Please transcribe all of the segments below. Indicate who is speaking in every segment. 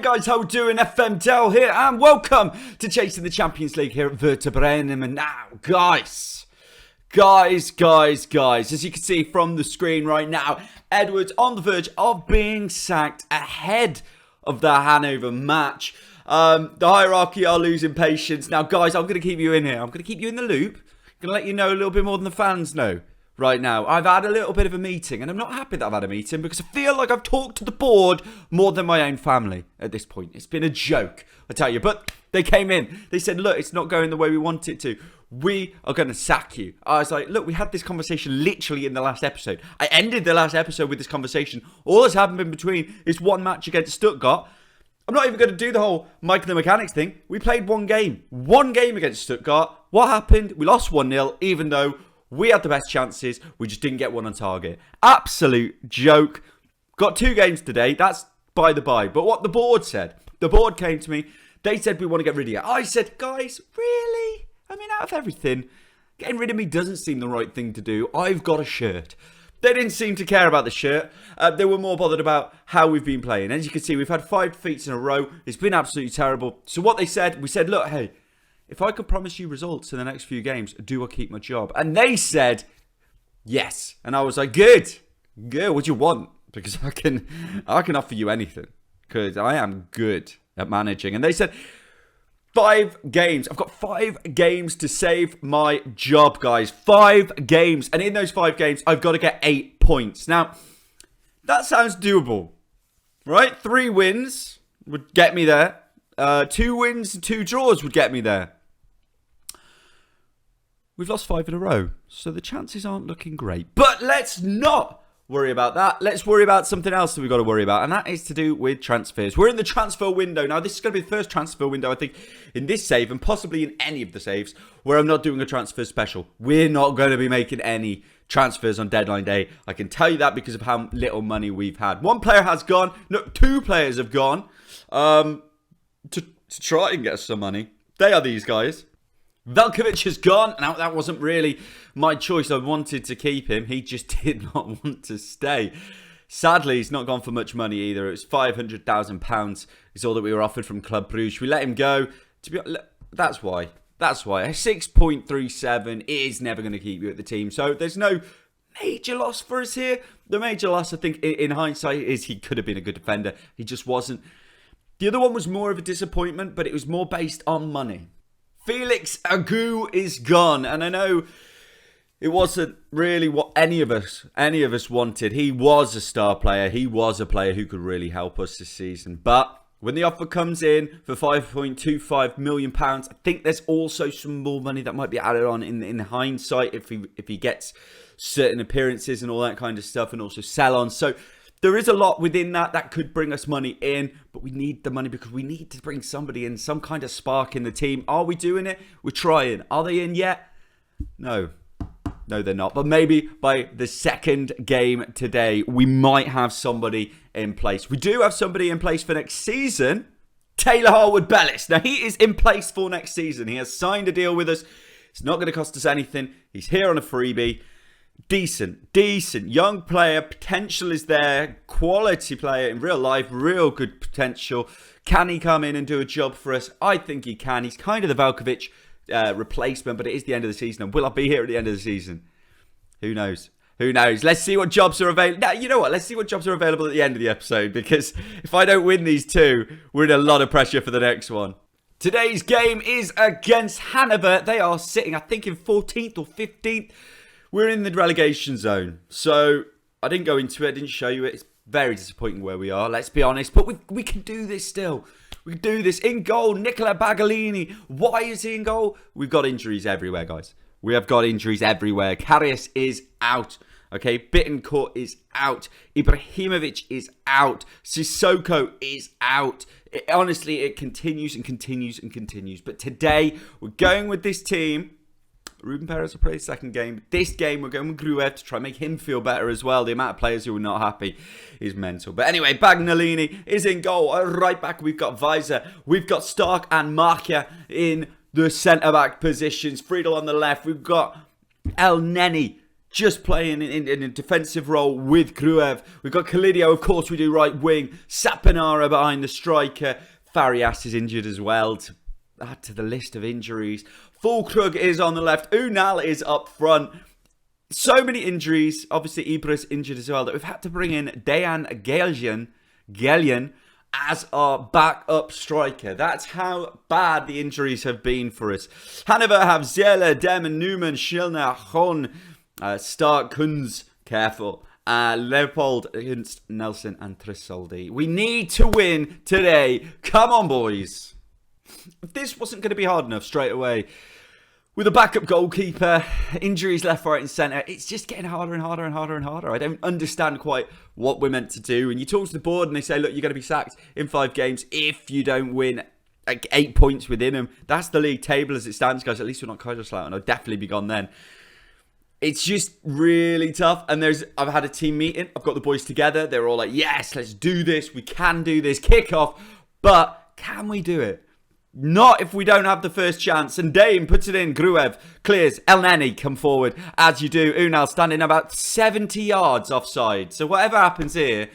Speaker 1: guys, how we doing? FMDale here, and welcome to Chasing the Champions League here at Werder Bremen. And now, guys, as you can see from the screen right now, Edwards on the verge of being sacked ahead of the Hanover match. The hierarchy are losing patience. Now, guys, I'm going to keep you in here. I'm going to keep you in the loop. I'm going to let you know a little bit more than the fans know. Right now, I've had a little bit of a meeting, and I'm not happy that I've had a meeting because I feel like I've talked to the board more than my own family at this point. It's been a joke, I tell you, but they came in. They said, look, it's not going the way we want it to. We are going to sack you. I was like, look, we had this conversation literally in the last episode. I ended the last episode with this conversation. All that's happened in between is one match against Stuttgart. I'm not even going to do the whole Mike the Mechanics thing. We played one game against Stuttgart. What happened? We lost 1-0, even though we had the best chances. We just didn't get one on target. Absolute joke. Got 2 games today. That's by the by. But what the board said, the board came to me. They said, we want to get rid of you. I said, guys, really? I mean, out of everything, getting rid of me doesn't seem the right thing to do. I've got a shirt. They didn't seem to care about the shirt. They were more bothered about how we've been playing. As you can see, we've had 5 defeats in a row. It's been absolutely terrible. So what they said, we said, look, hey, if I could promise you results in the next few games, do I keep my job? And they said, yes. And I was like, good. What do you want? Because I can offer you anything. Because I am good at managing. And they said, 5 games. I've got 5 games to save my job, guys. 5 games. And in those 5 games, I've got to get 8 points. Now, that sounds doable. Right? 3 wins would get me there. 2 wins and 2 draws would get me there. We've lost 5 in a row, so the chances aren't looking great. But let's not worry about that. Let's worry about something else that we've got to worry about, and that is to do with transfers. We're in the transfer window. Now, this is going to be the first transfer window, I think, in this save, and possibly in any of the saves, where I'm not doing a transfer special. We're not going to be making any transfers on deadline day. I can tell you that because of how little money we've had. 1 player has gone. No, 2 players have gone to try and get us some money. They are these guys. Velkovic has gone. Now, that wasn't really my choice. I wanted to keep him. He just did not want to stay. Sadly, he's not gone for much money either. It was £500,000 is all that we were offered from Club Brugge. We let him go. That's why. A 6.37 is never going to keep you at the team. So there's no major loss for us here. The major loss, I think, in hindsight, is he could have been a good defender. He just wasn't. The other one was more of a disappointment, but it was more based on money. Felix Agu is gone, and I know it wasn't really what any of us wanted. He was a star player. He was a player who could really help us this season. But when the offer comes in for £5.25 million, I think there's also some more money that might be added on in hindsight if he gets certain appearances and all that kind of stuff, and also sell on. So there is a lot within that could bring us money in, but we need the money because we need to bring somebody in, some kind of spark in the team. Are we doing it? We're trying. Are they in yet? No, they're not. But maybe by the second game today, we might have somebody in place. We do have somebody in place for next season. Taylor Harwood-Bellis. Now, he is in place for next season. He has signed a deal with us. It's not going to cost us anything. He's here on a freebie. Decent, young player, potential is there, quality player in real life, real good potential. Can he come in and do a job for us? I think he can. He's kind of the Velkovic replacement, but it is the end of the season. And will I be here at the end of the season? Who knows? Let's see what jobs are available. Now, you know what? Let's see what jobs are available at the end of the episode, because if I don't win these 2, we're in a lot of pressure for the next one. Today's game is against Hanover. They are sitting, I think, in 14th or 15th. We're in the relegation zone, so I didn't go into it, I didn't show you it. It's very disappointing where we are, let's be honest, but we can do this still. We can do this. In goal, Nicola Bagalini. Why is he in goal? We've got injuries everywhere, guys. We have got injuries everywhere. Karius is out, okay? Bittencourt is out. Ibrahimovic is out. Sissoko is out. Honestly, it continues and continues and continues. But today, we're going with this team. Ruben Perez will play his second game. This game, we're going with Gruev to try and make him feel better as well. The amount of players who are not happy is mental. But anyway, Bagnolini is in goal. Right back, we've got Weiser. We've got Stark and Markia in the centre-back positions. Friedel on the left. We've got El Neni just playing in a defensive role with Gruev. We've got Kalidio, of course we do, right wing. Saponara behind the striker. Farias is injured as well to add to the list of injuries. Fulkrug is on the left. Unal is up front. So many injuries. Obviously, Ibra's injured as well that we've had to bring in Dejan Geljan as our backup striker. That's how bad the injuries have been for us. Hanover have Zelle, Demon, Newman, Schilner, Hon, Stark, Kunz, careful. Leopold against Nelson and Trisoldi. We need to win today. Come on, boys. If this wasn't going to be hard enough straight away, with a backup goalkeeper, injuries left, right and centre, it's just getting harder and harder and harder and harder. I don't understand quite what we're meant to do. And you talk to the board and they say, look, you're going to be sacked in 5 games if you don't win like 8 points within them. That's the league table as it stands, guys. At least we're not Kaiserslautern. I'll definitely be gone then. It's just really tough. And I've had a team meeting. I've got the boys together. They're all like, yes, let's do this. We can do this. Kick off. But can we do it? Not if we don't have the first chance. And Dane puts it in. Gruev clears. El Neni come forward. As you do. Unal standing about 70 yards offside. So whatever happens here.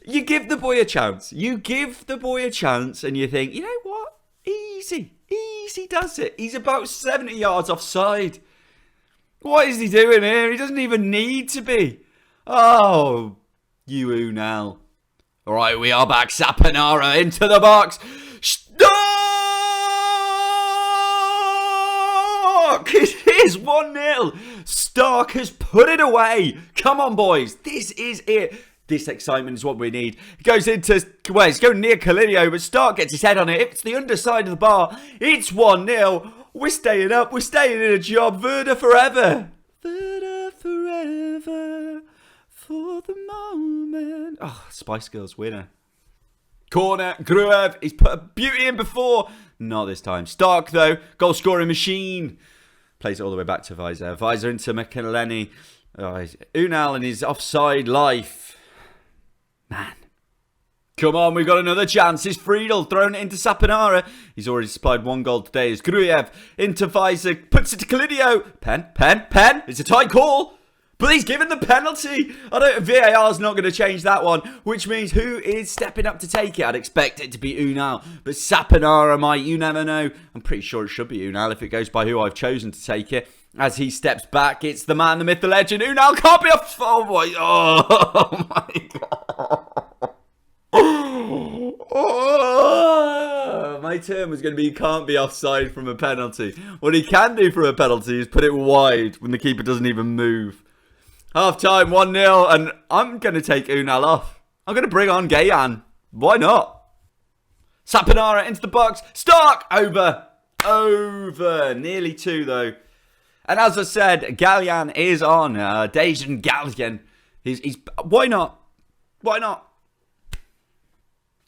Speaker 1: You give the boy a chance. You give the boy a chance and you think, you know what? Easy. Easy does it. He's about 70 yards offside. What is he doing here? He doesn't even need to be. Oh, you Unal. All right, we are back. Saponara into the box. Stark! It is 1-0. Stark has put it away. Come on, boys. This is it. This excitement is what we need. He goes into, well, he's going near Kalidio, but Stark gets his head on it. If it's the underside of the bar, it's 1-0. We're staying up. We're staying in a job. Werder forever. Werder forever. For the moment. Oh, Spice Girls winner. Corner. Gruev. He's put a beauty in before. Not this time. Stark, though. Goal scoring machine. Plays it all the way back to Weiser. Weiser into McElhenney. Oh, Unal and his offside life. Man. Come on, we've got another chance. It's Friedel throwing it into Saponara. He's already supplied 1 goal today. It's Gruev into Weiser. Puts it to Kalidio. Pen. It's a tight call. But he's given the penalty. VAR's not going to change that one. Which means who is stepping up to take it? I'd expect it to be Unal. But Saponara might. You never know. I'm pretty sure it should be Unal if it goes by who I've chosen to take it. As he steps back, it's the man, the myth, the legend. Unal can't be off. Oh my God. Oh, my term was going to be can't be offside from a penalty. What he can do from a penalty is put it wide when the keeper doesn't even move. Half time, 1-0, and I'm going to take Unal off. I'm going to bring on Gayan. Why not? Saponara into the box. Stark over. Nearly 2 though. And as I said, Galyan is on. Dejan Galyan. He's why not? Why not?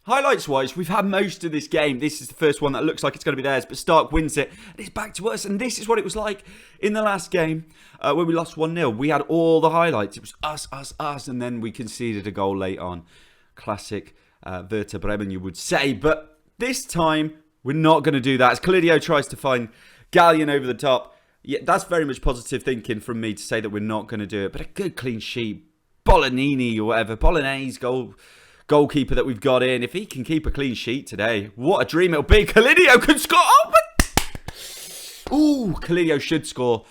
Speaker 1: Highlights-wise, we've had most of this game. This is the first one that looks like it's going to be theirs, but Stark wins it, and it's back to us. And this is what it was like in the last game when we lost 1-0. We had all the highlights. It was us, and then we conceded a goal late on. Classic Werder Bremen, you would say. But this time, we're not going to do that. As Kalidio tries to find Gallion over the top. Yeah, that's very much positive thinking from me to say that we're not going to do it. But a good clean sheet. Bolognini or whatever. Bolognese goalkeeper that we've got in. If he can keep a clean sheet today, what a dream it'll be. Kalidio could score. Kalidio should score.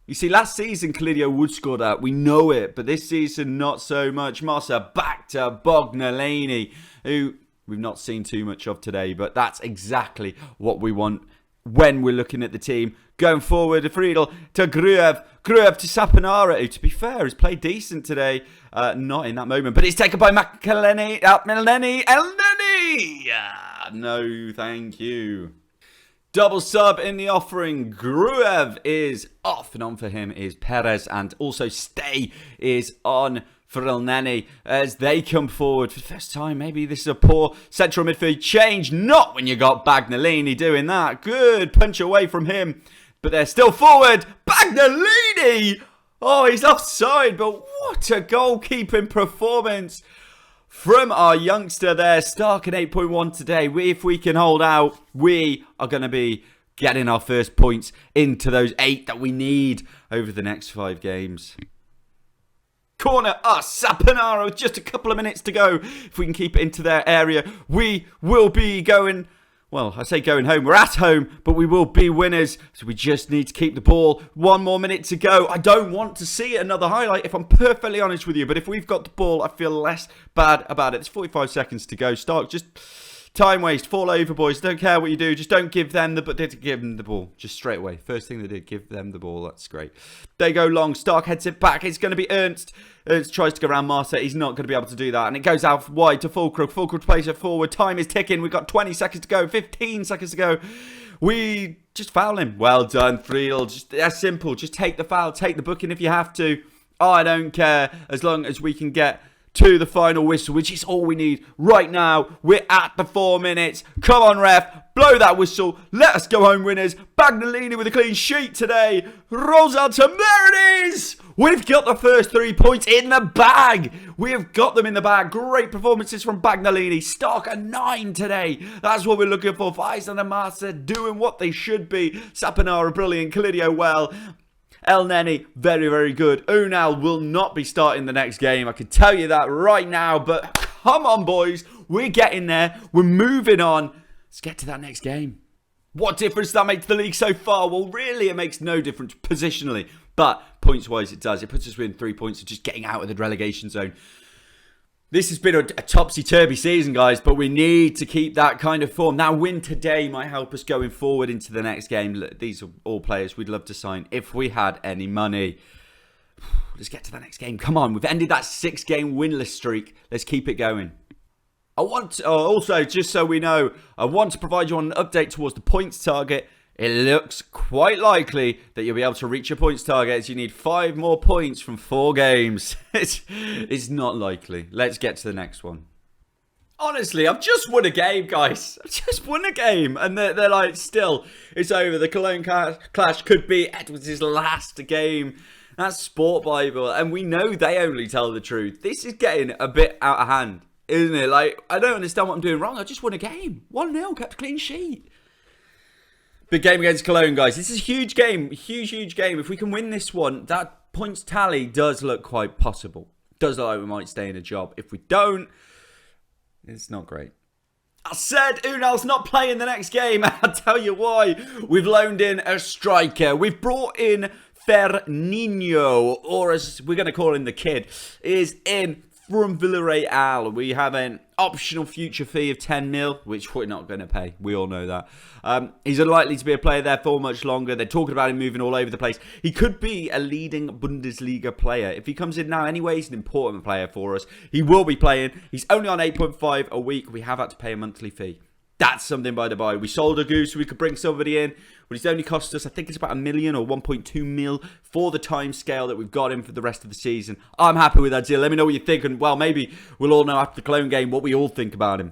Speaker 1: You see, last season Kalidio would score that. We know it. But this season, not so much. Mossa back to Bognalini, who we've not seen too much of today. But that's exactly what we want when we're looking at the team. Going forward, Friedel to Gruev to Saponara, who, to be fair, has played decent today. Not in that moment, but it's taken by McElhenney. No, thank you. Double sub in the offering. Gruev is off, and on for him is Perez, and also Stay is on for El Neni as they come forward for the first time. Maybe this is a poor central midfield change. Not when you got Bagnalini doing that. Good punch away from him. But they're still forward. Bagnalini! Oh, he's offside. But what a goalkeeping performance from our youngster there. Stark at 8.1 today. If we can hold out, we are going to be getting our first points into those 8 that we need over the next 5 games. Corner, Saponara with just a couple of minutes to go. If we can keep it into their area, we will be going... Well, I say going home. We're at home, but we will be winners. So we just need to keep the ball. 1 more minute to go. I don't want to see another highlight, if I'm perfectly honest with you. But if we've got the ball, I feel less bad about it. There's 45 seconds to go. Stark, just time waste. Fall over, boys. Don't care what you do. Just don't give them the ball. Just straight away. First thing they did, give them the ball. That's great. They go long. Stark heads it back. It's going to be Ernst. Ernst tries to go around Marseille. He's not going to be able to do that. And it goes out wide to Fulkrug. Fulkrug plays it forward. Time is ticking. We've got 20 seconds to go. 15 seconds to go. We just foul him. Well done, Friedel. Just that's simple. Just take the foul. Take the booking if you have to. Oh, I don't care. As long as we can get to the final whistle, which is all we need right now. We're at the 4 minutes. Come on, ref. Blow that whistle. Let us go home winners. Bagnolini with a clean sheet today. Rolls out to there it is. We've got the first 3 points in the bag. We have got them in the bag. Great performances from Bagnolini. Stark a 9 today. That's what we're looking for. Faisal and Marsa doing what they should be. Saponara brilliant. Calidio well. El Neni, very, very good. Unal will not be starting the next game. I can tell you that right now. But come on, boys. We're getting there. We're moving on. Let's get to that next game. What difference that makes the league so far? Well, really, it makes no difference positionally. But points-wise, it does. It puts us within 3 points of just getting out of the relegation zone. This has been a topsy-turvy season, guys, but we need to keep that kind of form. Now, win today might help us going forward into the next game. Look, these are all players we'd love to sign if we had any money. Let's get to the next game. Come on, we've ended that 6-game winless streak. Let's keep it going. I want to, also, just so we know, I want to provide you on an update towards the points target. It looks quite likely that you'll be able to reach your points target as you need 5 more points from 4 games. It's not likely. Let's get to the next one. Honestly, I've just won a game, guys. I've just won a game. And they're like, still, it's over. The Cologne clash could be Edwards' last game. That's Sport Bible. And we know they only tell the truth. This is getting a bit out of hand, isn't it? Like, I don't understand what I'm doing wrong. I just won a game. 1-0, kept a clean sheet. Big game against Cologne, guys. This is a huge game. Huge game. If we can win this one, that points tally does look quite possible. Does look like we might stay in a job. If we don't, it's not great. I said Unal's not playing the next game. I'll tell you why. We've loaned in a striker. We've brought in Fernino, or as we're going to call him, the kid, is in from Villarreal. We have an optional future fee of 10 mil, which we're not going to pay. We all know that. He's unlikely to be a player there for much longer. They're talking about him moving all over the place. He could be a leading Bundesliga player. If he comes in now anyway, he's an important player for us. He will be playing. He's only on 8.5 a week. We have had to pay a monthly fee. That's something by the by. We sold a goose so we could bring somebody in. But it's only cost us, I think it's about 1 million or 1.2 mil for the time scale that we've got him for the rest of the season. I'm happy with that deal. Let me know what you think. And, well, maybe we'll all know after the Cologne game what we all think about him.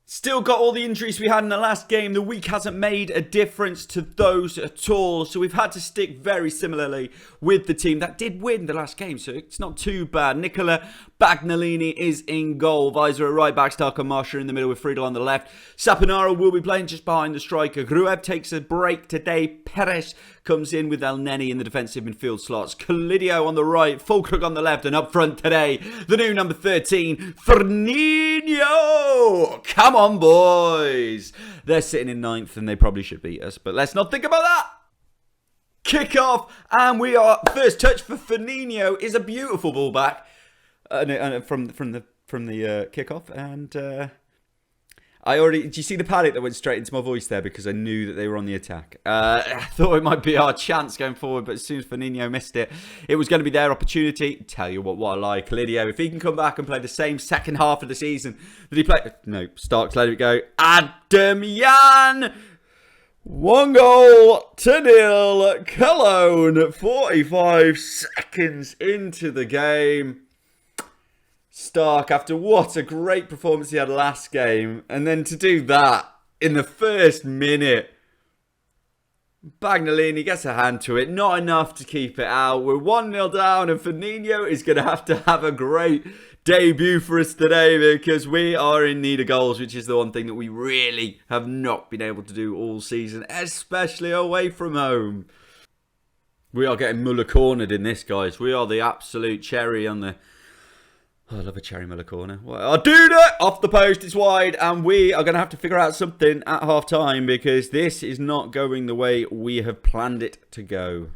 Speaker 1: Still got all the injuries we had in the last game. The week hasn't made a difference to those at all. So we've had to stick very similarly with the team that did win the last game. So it's not too bad. Nicola Bagnolini is in goal. Weiser at right back. Stark and Marsha in the middle with Friedel on the left. Saponara will be playing just behind the striker. Gruev takes a break today. Perez comes in with El Neni in the defensive midfield slots. Calidio on the right. Fulkrug on the left. And up front today, the new number 13, Fernino. Come on, boys. They're sitting in 9th and they probably should beat us. But let's not think about that. Kick off. And we are, first touch for Fernino is a beautiful ball back. From the kickoff, and did you see the panic that went straight into my voice there because I knew that they were on the attack. I thought it might be our chance going forward, but as soon as Fernino missed it, it was going to be their opportunity. Tell you what I like, Calidio, if he can come back and play the same second half of the season that he played, no, Starks let it go. Adam Jan. 1-0. Cologne, 45 seconds into the game. Stark, after what a great performance he had last game, and then to do that in the first minute. Bagnolini gets a hand to it, not enough to keep it out. We're 1-0 down, and Fernino is going to have a great debut for us today because we are in need of goals, which is the one thing that we really have not been able to do all season, especially away from home. We are getting Muller cornered in this, guys. We are the absolute cherry on the... Oh, I love a cherry Muller corner. Well, Duda off the post, it's wide, and we are going to have to figure out something at half time because this is not going the way we have planned it to go.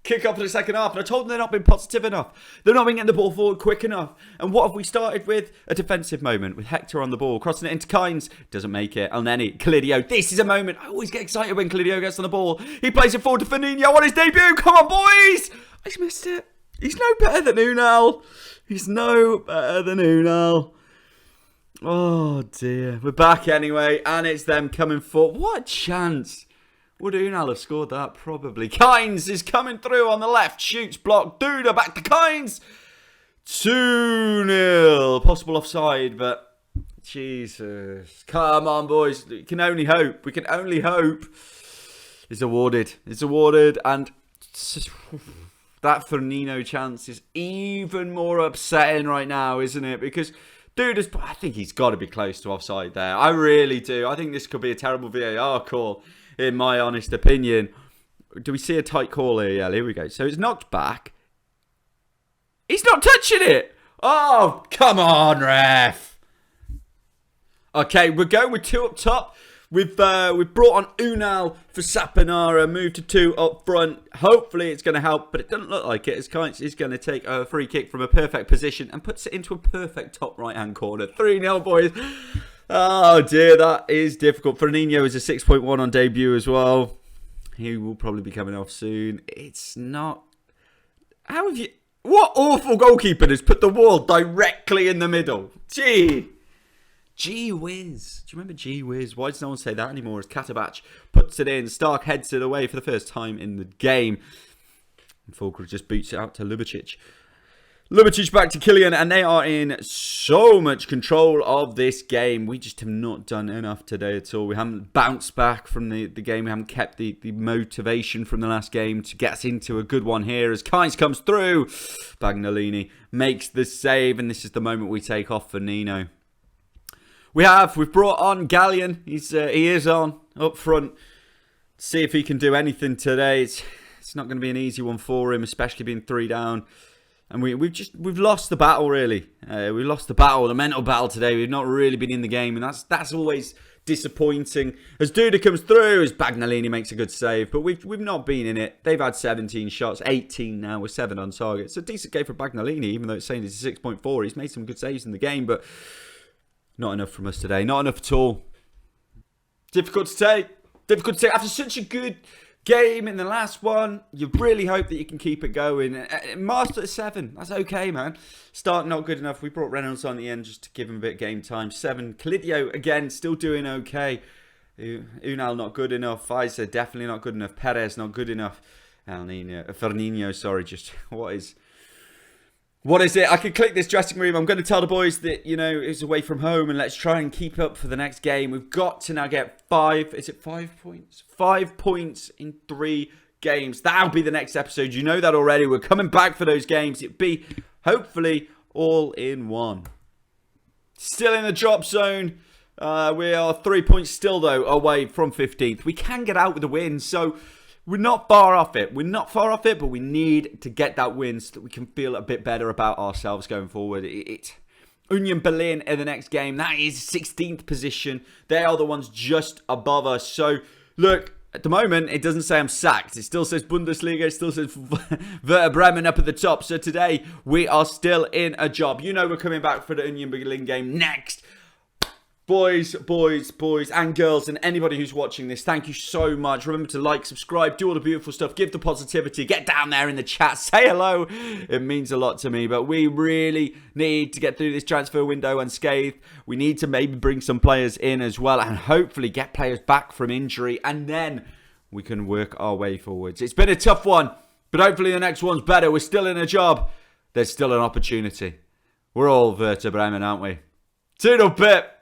Speaker 1: Kick off in the second half, and I told them they're not being positive enough. They're not been getting the ball forward quick enough. And what have we started with? A defensive moment with Hector on the ball, crossing it into Kynes. Doesn't make it. Elneny, Calidio. This is a moment. I always get excited when Calidio gets on the ball. He plays it forward to Fernino on his debut. Come on, boys! He's missed it. He's no better than Unal. He's no better than Unal. Oh, dear. We're back anyway, and it's them coming forward. What a chance. Would Unal have scored that? Probably. Kynes is coming through on the left. Shoots, blocked. Duda back to Kynes. 2-0. Possible offside, but Jesus. Come on, boys. We can only hope. We can only hope. It's awarded. It's awarded, and... that Fernino chance is even more upsetting right now, isn't it? Because dude, I think he's got to be close to offside there. I really do. I think this could be a terrible VAR call, in my honest opinion. Do we see a tight call here? Yeah, here we go. So it's knocked back. He's not touching it. Oh, come on, ref. Okay, we're going with 2 up top. We've brought on Unal for Saponara, moved to 2 up front. Hopefully it's going to help, but it doesn't look like it. As Kynes is going to take a free kick from a perfect position and puts it into a perfect top right-hand corner. 3-0, boys. Oh, dear, that is difficult. Fernino is a 6.1 on debut as well. He will probably be coming off soon. It's not... How have you... What awful goalkeeper has put the wall directly in the middle? Gee whiz. Do you remember Gee whiz? Why does no one say that anymore? As Katabach puts it in. Stark heads it away for the first time in the game. And Fulcrum just boots it out to Lubicic. Lubicic back to Kylian, and they are in so much control of this game. We just have not done enough today at all. We haven't bounced back from the game. We haven't kept the motivation from the last game to get us into a good one here. As Kynes comes through, Bagnolini makes the save, and this is the moment we take off for Nino. We've brought on Gallion. He is on up front. See if he can do anything today. It's not going to be an easy one for him, especially being 3 down. And we've lost the battle really. We lost the battle, the mental battle today. We've not really been in the game, and that's always disappointing. As Duda comes through, as Bagnolini makes a good save, but we've not been in it. They've had 17 shots, 18 now with 7 on target. It's a decent game for Bagnolini, even though it's saying it's a 6.4. He's made some good saves in the game, but. Not enough from us today. Not enough at all. Difficult to take. Difficult to take. After such a good game in the last one, you really hope that you can keep it going. Master at 7. That's okay, man. Start not good enough. We brought Reynolds on the end just to give him a bit of game time. 7. Calidio, again, still doing okay. Unal not good enough. Pfizer definitely not good enough. Perez not good enough. Fernino, sorry. Just what is it? I could click this dressing room. I'm going to tell the boys that, it's away from home and let's try and keep up for the next game. We've got to now get 5. Is it 5 points? 5 points in 3 games. That'll be the next episode. You know that already. We're coming back for those games. It'll be, hopefully, all in one. Still in the drop zone. We are 3 points still, though, away from 15th. We can get out with a win, so... We're not far off it. But we need to get that win so that we can feel a bit better about ourselves going forward. Union Berlin in the next game. That is 16th position. They are the ones just above us. So, look, at the moment, it doesn't say I'm sacked. It still says Bundesliga. It still says Werder Bremen up at the top. So today, we are still in a job. We're coming back for the Union Berlin game next. Boys, and girls, and anybody who's watching this, thank you so much. Remember to like, subscribe, do all the beautiful stuff, give the positivity, get down there in the chat, say hello. It means a lot to me, but we really need to get through this transfer window unscathed. We need to maybe bring some players in as well, and hopefully get players back from injury, and then we can work our way forwards. It's been a tough one, but hopefully the next one's better. We're still in a job. There's still an opportunity. We're all Werder Bremen, aren't we? Toodle pip.